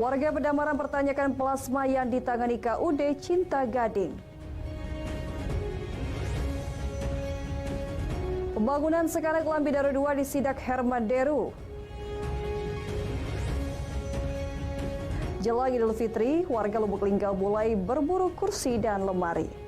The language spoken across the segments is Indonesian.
Warga Pedamaran pertanyakan plasma yang ditangani KUD Cinta Gading. Pembangunan skala Kelambi Daru 2 disidak Herman Deru. Jelang Idul Fitri, warga Lubuk Linggau mulai berburu kursi dan lemari.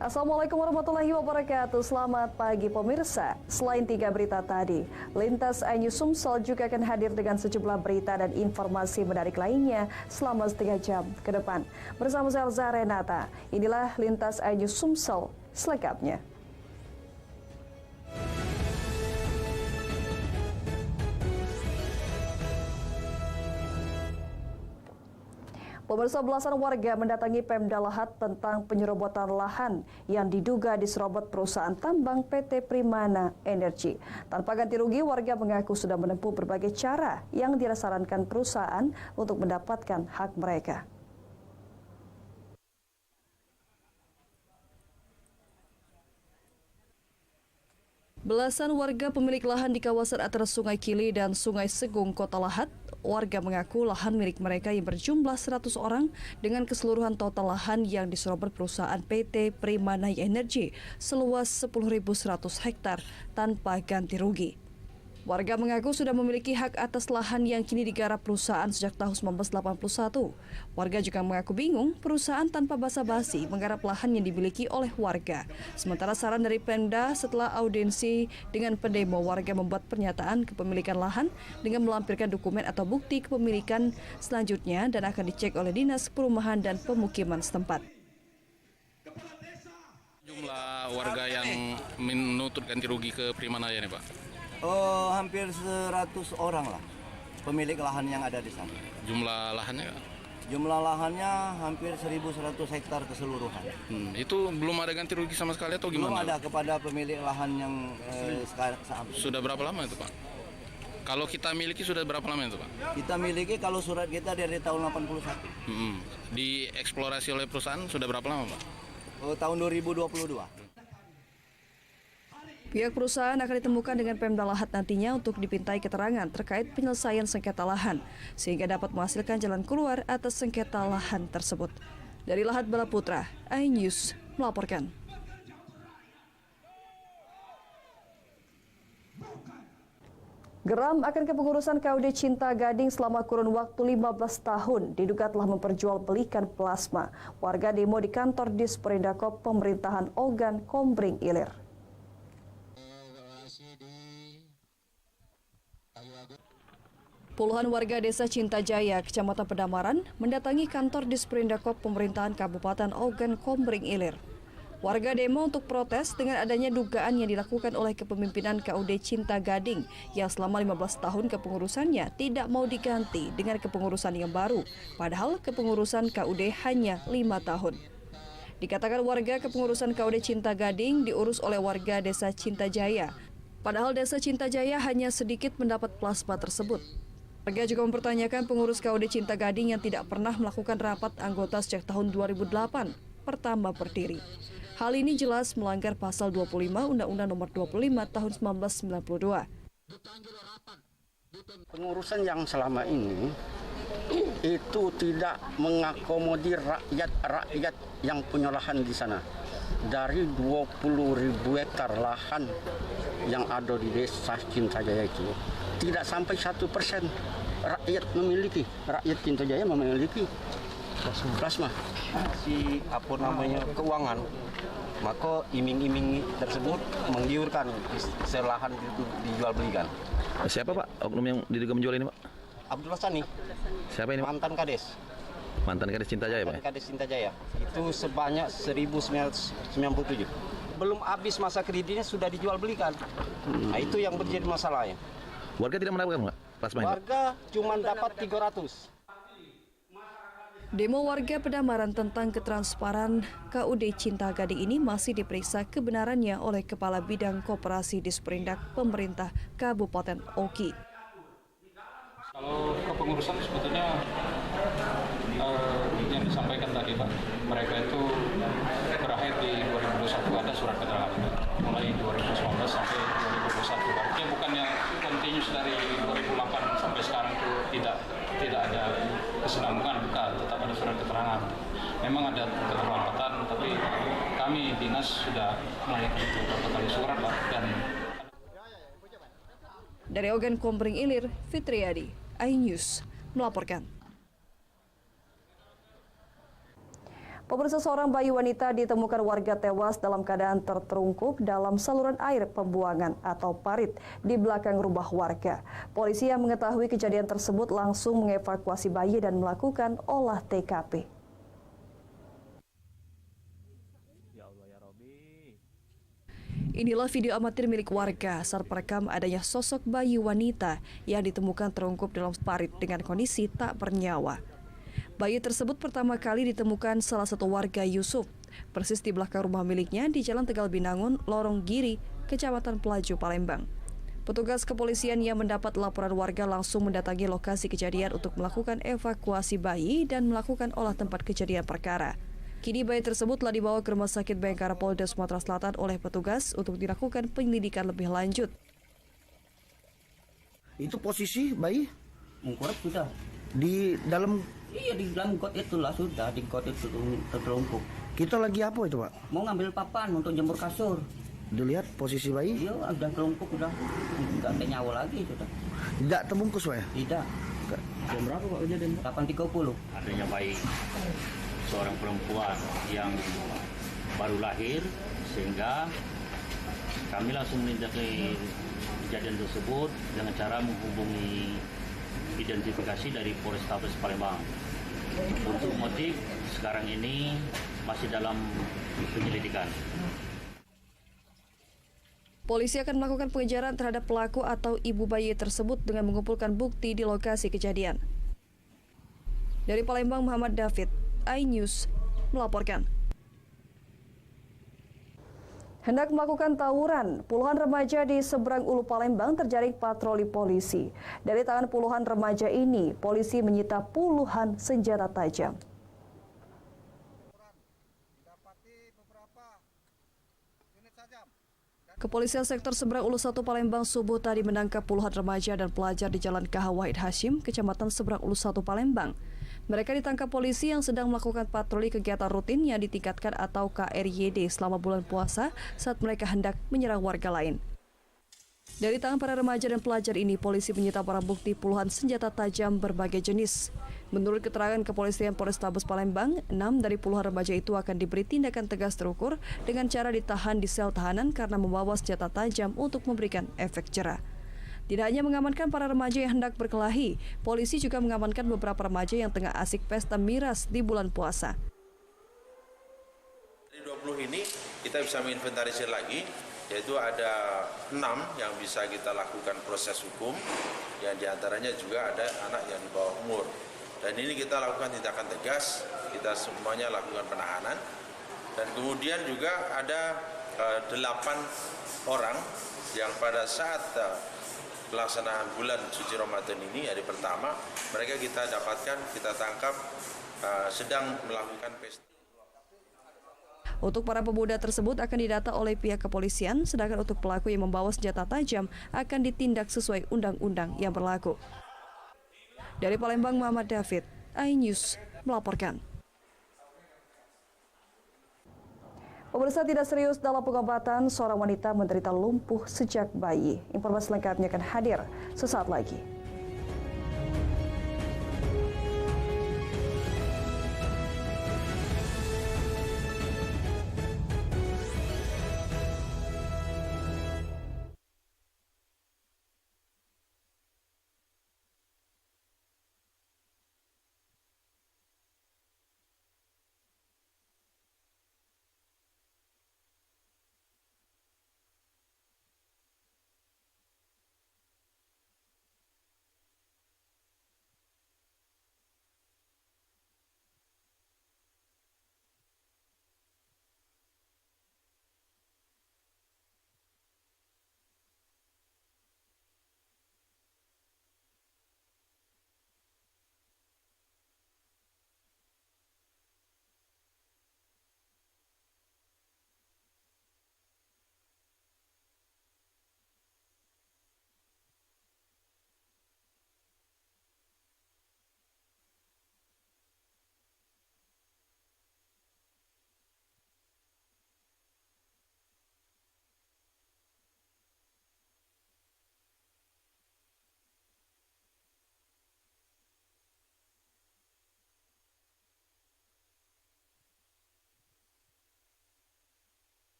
Assalamualaikum warahmatullahi wabarakatuh. Selamat pagi pemirsa. Selain 3 berita tadi, Lintas iNews Sumsel juga akan hadir dengan sejumlah berita dan informasi menarik lainnya selama 3 jam ke depan. Bersama saya Elza Renata, inilah Lintas iNews Sumsel selengkapnya. Pemirsa, belasan warga mendatangi Pemda Lahat tentang penyerobotan lahan yang diduga diserobot perusahaan tambang PT Primana Energy. Tanpa ganti rugi, warga mengaku sudah menempuh berbagai cara yang disarankan perusahaan untuk mendapatkan hak mereka. Belasan warga pemilik lahan di kawasan antara Sungai Kili dan Sungai Segung, Kota Lahat, warga mengaku lahan milik mereka yang berjumlah 100 orang dengan keseluruhan total lahan yang diserobot perusahaan PT Primana Energy seluas 10.100 hektar tanpa ganti rugi. Warga mengaku sudah memiliki hak atas lahan yang kini digarap perusahaan sejak tahun 1981. Warga juga mengaku bingung perusahaan tanpa basa-basi menggarap lahan yang dimiliki oleh warga. Sementara saran dari Pemda setelah audiensi dengan pendemo, warga membuat pernyataan kepemilikan lahan dengan melampirkan dokumen atau bukti kepemilikan selanjutnya dan akan dicek oleh Dinas Perumahan dan Pemukiman setempat. Jumlah warga yang menuntut ganti rugi ke Primana ya nih Pak? Oh, hampir 100 orang lah pemilik lahan yang ada di sana. Jumlah lahannya? Jumlah lahannya hampir 1.100 hektar keseluruhan. Itu belum ada ganti rugi sama sekali atau gimana? Belum ada kepada pemilik lahan yang sekarang. Sudah berapa lama itu Pak? Kalau kita miliki sudah berapa lama itu Pak? Kita miliki kalau surat kita dari tahun 81. Dieksplorasi oleh perusahaan sudah berapa lama Pak? Oh, tahun 2022. Pihak perusahaan akan ditemukan dengan Pemda Lahat nantinya untuk dipintai keterangan terkait penyelesaian sengketa lahan, sehingga dapat menghasilkan jalan keluar atas sengketa lahan tersebut. Dari Lahat Bala Putra, iNews melaporkan. Geram akan kepengurusan KUD Cinta Gading selama kurun waktu 15 tahun diduga telah memperjualbelikan plasma. Warga demo di kantor Disperindakop Pemerintahan Ogan Kombring Ilir. Puluhan warga desa Cinta Jaya, Kecamatan Pedamaran, mendatangi kantor Disperindakop Pemerintahan Kabupaten Ogan Kombring Ilir. Warga demo untuk protes dengan adanya dugaan yang dilakukan oleh kepemimpinan KUD Cinta Gading yang selama 15 tahun kepengurusannya tidak mau diganti dengan kepengurusan yang baru, padahal kepengurusan KUD hanya 5 tahun. Dikatakan warga kepengurusan KUD Cinta Gading diurus oleh warga desa Cinta Jaya, padahal desa Cinta Jaya hanya sedikit mendapat plasma tersebut. Warga juga mempertanyakan pengurus KUD Cinta Gading yang tidak pernah melakukan rapat anggota sejak tahun 2008 pertama berdiri. Hal ini jelas melanggar pasal 25 Undang-Undang Nomor 25 Tahun 1992. Pengurusan yang selama ini itu tidak mengakomodir rakyat yang punya lahan di sana. Dari 20.000 hektar lahan yang ada di desa Cinta Jaya itu, tidak sampai 1% rakyat Cinta Jaya memiliki plasma. Si apa namanya keuangan, maka iming-iming tersebut menggiurkan lahan itu dijual belikan. Siapa Pak oknum yang diduga menjual ini Pak? Abdul Sani. Siapa ini Pak? Mantan Kades. Mantan Kades Cinta Jaya Pak? Mantan Kades Cinta Jaya. Itu sebanyak 1997. Belum habis masa kreditnya sudah dijual belikan. Nah, itu yang menjadi masalahnya. Warga tidak mendapatkan Pak plasma ini? Warga cuma dapat 300. Demo warga Pedamaran tentang ketransparan KUD Cinta Gading ini masih diperiksa kebenarannya oleh Kepala Bidang Koperasi Disperindak Pemerintah Kabupaten Oki. Kalau kepengurusan sebetulnya yang disampaikan tadi Pak, mereka itu berakhir di 2021 ada surat keterangan mulai 2019 sampai 2021. Artinya bukan yang continuous dari 2008 sampai sekarang itu tidak ada kesinambungan, bukan, tetap ada surat keterangan. Memang ada keterlambatan, tapi kami dinas sudah melayangkan beberapa kali surat Pak, dan Dari Ogan Kombring Ilir, Fitriadi, iNews melaporkan. Pemirsa, seorang bayi wanita ditemukan warga tewas dalam keadaan terperungkuk dalam saluran air pembuangan atau parit di belakang rumah warga. Polisi yang mengetahui kejadian tersebut langsung mengevakuasi bayi dan melakukan olah TKP. Inilah video amatir milik warga saat merekam adanya sosok bayi wanita yang ditemukan terungkup dalam parit dengan kondisi tak bernyawa. Bayi tersebut pertama kali ditemukan salah satu warga Yusuf, persis di belakang rumah miliknya di Jalan Tegal Binangun, Lorong Giri, Kecamatan Pelaju, Palembang. Petugas kepolisian yang mendapat laporan warga langsung mendatangi lokasi kejadian untuk melakukan evakuasi bayi dan melakukan olah tempat kejadian perkara. Kini bayi tersebut telah dibawa ke Rumah Sakit Bayangkara Polda Sumatera Selatan oleh petugas untuk dilakukan penyelidikan lebih lanjut. Itu posisi bayi Mengkurap sudah. di dalam. Iya, di dalam got itulah sudah, di got itu tertelungkup. Kita lagi apa itu, Pak? Mau ngambil papan untuk jemur kasur. Dilihat posisi bayi Iya, udah telungkup, udah nggak ada nyawa lagi sudah. tidak terbungkus, Pak ya? Tidak. Jam berapa Pak kejadian? 8.30. Adanya bayi seorang perempuan yang baru lahir, sehingga kami langsung menindaki kejadian tersebut dengan cara menghubungi identifikasi dari Polrestabes Palembang. Untuk motif sekarang ini masih dalam penyelidikan. Polisi akan melakukan pengejaran terhadap pelaku atau ibu bayi tersebut dengan mengumpulkan bukti di lokasi kejadian. Dari Palembang, Muhammad David, iNews melaporkan. Hendak melakukan tawuran, puluhan remaja di seberang Ulu Palembang terjaring patroli polisi. Dari tangan puluhan remaja ini, polisi menyita puluhan senjata tajam. Kepolisian sektor Seberang Ulu 1 Palembang subuh tadi menangkap puluhan remaja dan pelajar di Jalan KH Wahid Hashim, Kecamatan Seberang Ulu 1 Palembang. Mereka ditangkap polisi yang sedang melakukan patroli kegiatan rutin yang ditingkatkan atau KRYD selama bulan puasa saat mereka hendak menyerang warga lain. Dari tangan para remaja dan pelajar ini, polisi menyita barang bukti puluhan senjata tajam berbagai jenis. Menurut keterangan Kepolisian Polrestabes Palembang, 6 dari puluhan remaja itu akan diberi tindakan tegas terukur dengan cara ditahan di sel tahanan karena membawa senjata tajam untuk memberikan efek jera. Tidak hanya mengamankan para remaja yang hendak berkelahi, polisi juga mengamankan beberapa remaja yang tengah asik pesta miras di bulan puasa. Dari 20 ini kita bisa menginventarisir lagi, yaitu ada 6 yang bisa kita lakukan proses hukum, yang diantaranya juga ada anak yang di bawah umur. Dan ini kita lakukan tindakan tegas, kita semuanya lakukan penahanan. Dan kemudian juga ada 8 orang yang pada saat pelaksanaan bulan suci Ramadan ini, hari pertama, mereka kita dapatkan, kita tangkap sedang melakukan pesta. Untuk para pemuda tersebut akan didata oleh pihak kepolisian, sedangkan untuk pelaku yang membawa senjata tajam akan ditindak sesuai undang-undang yang berlaku. Dari Palembang, Muhammad David, iNews melaporkan. Pemirsa, tidak serius dalam pengobatan, seorang wanita menderita lumpuh sejak bayi. Informasi lengkapnya akan hadir sesaat lagi.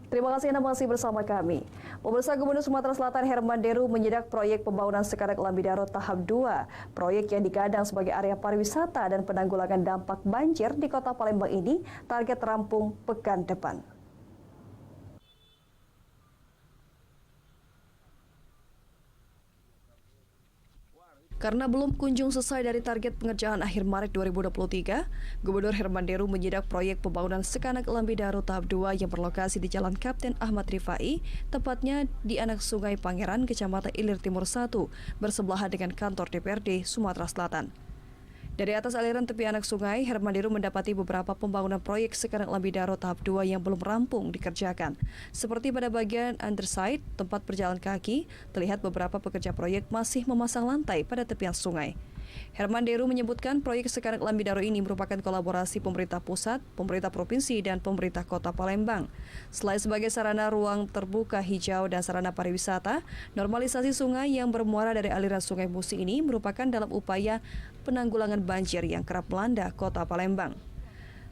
Terima kasih Anda masih bersama kami. Pemirsa, Gubernur Sumatera Selatan Herman Deru menyidak proyek pembangunan Sekanak Lambidaro tahap 2. Proyek yang digadang sebagai area pariwisata dan penanggulangan dampak banjir di Kota Palembang ini target rampung pekan depan. Karena belum kunjung selesai dari target pengerjaan akhir Maret 2023, Gubernur Herman Deru menyidak proyek pembangunan Sekanak Lambidaro tahap 2 yang berlokasi di Jalan Kapten Ahmad Rifai, tepatnya di anak Sungai Pangeran, Kecamatan Ilir Timur 1, bersebelahan dengan kantor DPRD Sumatera Selatan. Dari atas aliran tepi anak sungai, Herman Deru mendapati beberapa pembangunan proyek Sekanak Lambidaro tahap 2 yang belum rampung dikerjakan. Seperti pada bagian underside, tempat berjalan kaki, terlihat beberapa pekerja proyek masih memasang lantai pada tepian sungai. Herman Deru menyebutkan proyek Sekanak Lambidaro ini merupakan kolaborasi pemerintah pusat, pemerintah provinsi, dan pemerintah Kota Palembang. Selain sebagai sarana ruang terbuka hijau dan sarana pariwisata, normalisasi sungai yang bermuara dari aliran Sungai Musi ini merupakan dalam upaya penanggulangan banjir yang kerap melanda Kota Palembang.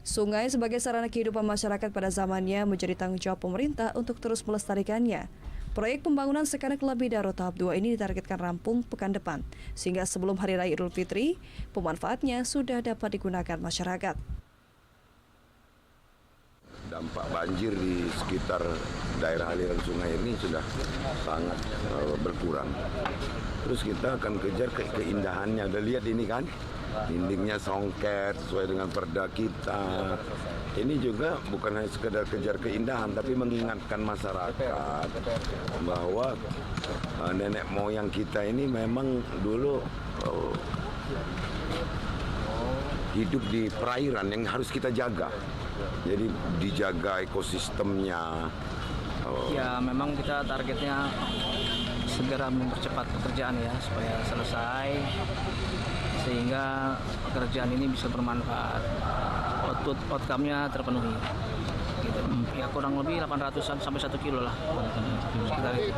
Sungai sebagai sarana kehidupan masyarakat pada zamannya menjadi tanggung jawab pemerintah untuk terus melestarikannya. Proyek pembangunan Sekanak Lambidaro tahap 2 ini ditargetkan rampung pekan depan, sehingga sebelum Hari Raya Idul Fitri, pemanfaatnya sudah dapat digunakan masyarakat. Dampak banjir di sekitar daerah aliran sungai ini sudah sangat berkurang. Terus kita akan kejar keindahannya. Udah lihat ini kan, dindingnya songket sesuai dengan perda kita. Ini juga bukan hanya sekedar kejar keindahan, tapi mengingatkan masyarakat bahwa nenek moyang kita ini memang dulu hidup di perairan yang harus kita jaga. Jadi dijaga ekosistemnya. Ya memang kita targetnya segera mempercepat pekerjaan ya supaya selesai sehingga pekerjaan ini bisa bermanfaat. Outcome-nya terpenuhi. Gitu. Ya kurang lebih 800-an sampai 1 kilo lah. Sekitar itu.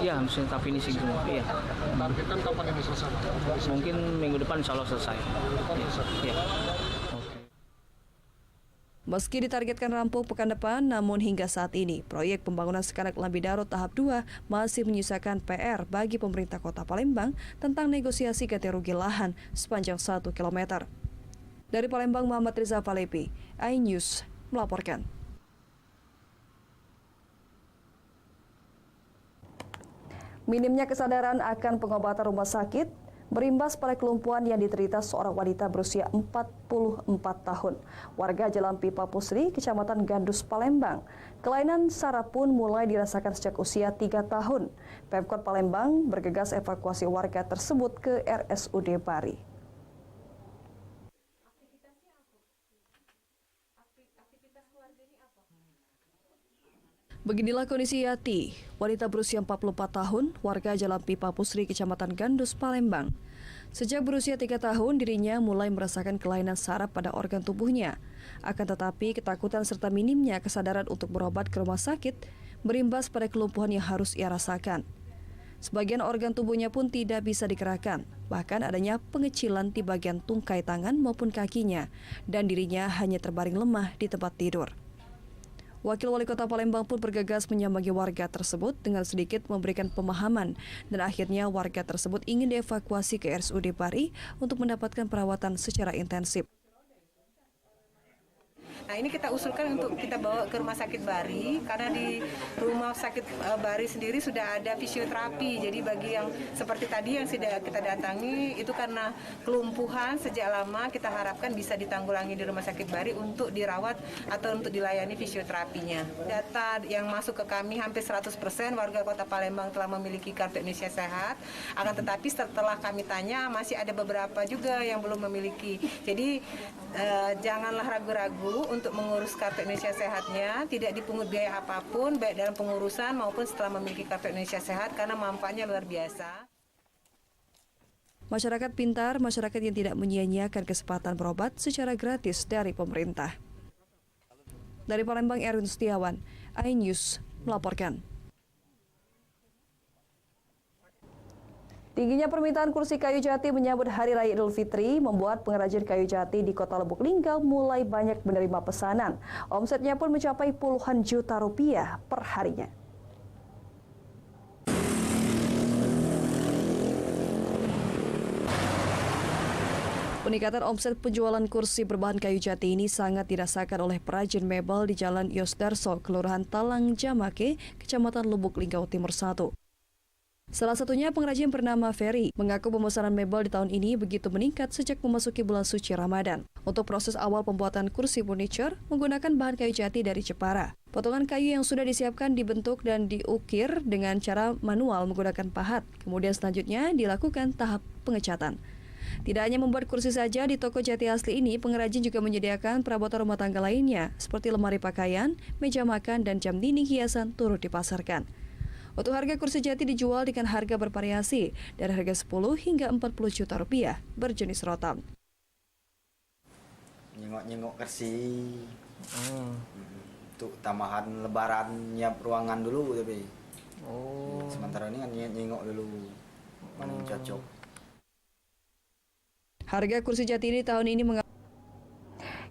Iya, mesin tahap finishing semua. Iya. Targetkan kapan ini selesai? Mungkin minggu depan insya Allah selesai. Iya. Meski ditargetkan rampung pekan depan, namun hingga saat ini, proyek pembangunan Sekanak Lambidaro tahap 2 masih menyisakan PR bagi pemerintah Kota Palembang tentang negosiasi ganti rugi lahan sepanjang 1 km. Dari Palembang, Muhammad Riza Falepi, iNews melaporkan. Minimnya kesadaran akan pengobatan rumah sakit berimbas pada kelumpuhan yang diderita seorang wanita berusia 44 tahun. Warga Jalan Pipa Pusri, Kecamatan Gandus, Palembang. Kelainan saraf pun mulai dirasakan sejak usia 3 tahun. Pemkot Palembang bergegas evakuasi warga tersebut ke RSUD Bari. Beginilah kondisi Yati, wanita berusia 44 tahun, warga Jalan Pipa Pusri, Kecamatan Gandus, Palembang. Sejak berusia 3 tahun, dirinya mulai merasakan kelainan saraf pada organ tubuhnya. Akan tetapi, ketakutan serta minimnya kesadaran untuk berobat ke rumah sakit berimbas pada kelumpuhan yang harus ia rasakan. Sebagian organ tubuhnya pun tidak bisa digerakkan, bahkan adanya pengecilan di bagian tungkai tangan maupun kakinya, dan dirinya hanya terbaring lemah di tempat tidur. Wakil Wali Kota Palembang pun bergegas menyambangi warga tersebut dengan sedikit memberikan pemahaman, dan akhirnya warga tersebut ingin dievakuasi ke RSUD Bari untuk mendapatkan perawatan secara intensif. Nah, ini kita usulkan untuk kita bawa ke rumah sakit Bari, karena di rumah sakit Bari sendiri sudah ada fisioterapi. Jadi bagi yang seperti tadi yang sudah kita datangi, itu karena kelumpuhan sejak lama, kita harapkan bisa ditanggulangi di rumah sakit Bari untuk dirawat atau untuk dilayani fisioterapinya. Data yang masuk ke kami hampir 100% warga Kota Palembang telah memiliki kartu Indonesia Sehat. Akan tetapi setelah kami tanya, masih ada beberapa juga yang belum memiliki. Jadi janganlah ragu-ragu untuk mengurus kartu Indonesia Sehatnya, tidak dipungut biaya apapun, baik dalam pengurusan maupun setelah memiliki kartu Indonesia Sehat, karena manfaatnya luar biasa. Masyarakat pintar, masyarakat yang tidak menyia-nyiakan kesempatan berobat secara gratis dari pemerintah. Dari Palembang, Erwin Setiawan, iNews melaporkan. Tingginya permintaan kursi kayu jati menyambut Hari Raya Idul Fitri membuat pengrajin kayu jati di Kota Lubuk Linggau mulai banyak menerima pesanan. Omsetnya pun mencapai puluhan juta rupiah per harinya. Peningkatan omset penjualan kursi berbahan kayu jati ini sangat dirasakan oleh perajin mebel di Jalan Yosdarso, Kelurahan Talang Jamake, Kecamatan Lubuk Linggau Timur 1. Salah satunya pengrajin bernama Ferry mengaku pemesanan mebel di tahun ini begitu meningkat sejak memasuki bulan suci Ramadan. Untuk proses awal pembuatan kursi furniture menggunakan bahan kayu jati dari Jepara. Potongan kayu yang sudah disiapkan dibentuk dan diukir dengan cara manual menggunakan pahat. Kemudian selanjutnya dilakukan tahap pengecatan. Tidak hanya membuat kursi saja, di toko jati asli ini pengrajin juga menyediakan perabotan rumah tangga lainnya seperti lemari pakaian, meja makan, dan jam dinding hiasan turut dipasarkan. Untuk harga kursi jati dijual dengan harga bervariasi dari harga 10 hingga 40 juta rupiah berjenis rotan. Nyengok-nyengok kursi untuk tambahan lebaran nyiap ruangan dulu tapi sementara ini kan nyengok dulu mana yang cocok. Harga kursi jati ini tahun ini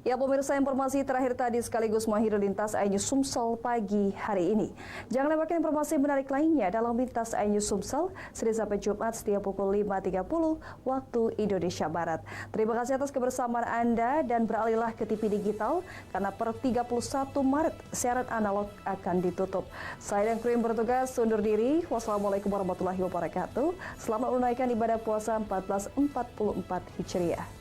Ya pemirsa, informasi terakhir tadi sekaligus mengakhiri Lintas iNews Sumsel pagi hari ini. Jangan lewatkan informasi menarik lainnya dalam Lintas iNews Sumsel Senin sampai Jumat setiap pukul 5.30 waktu Indonesia Barat. Terima kasih atas kebersamaan Anda dan beralihlah ke TV digital karena per 31 Maret siaran analog akan ditutup. Saya dan kru yang bertugas undur diri. Wassalamualaikum warahmatullahi wabarakatuh. Selamat menunaikan ibadah puasa 1444 Hijriah.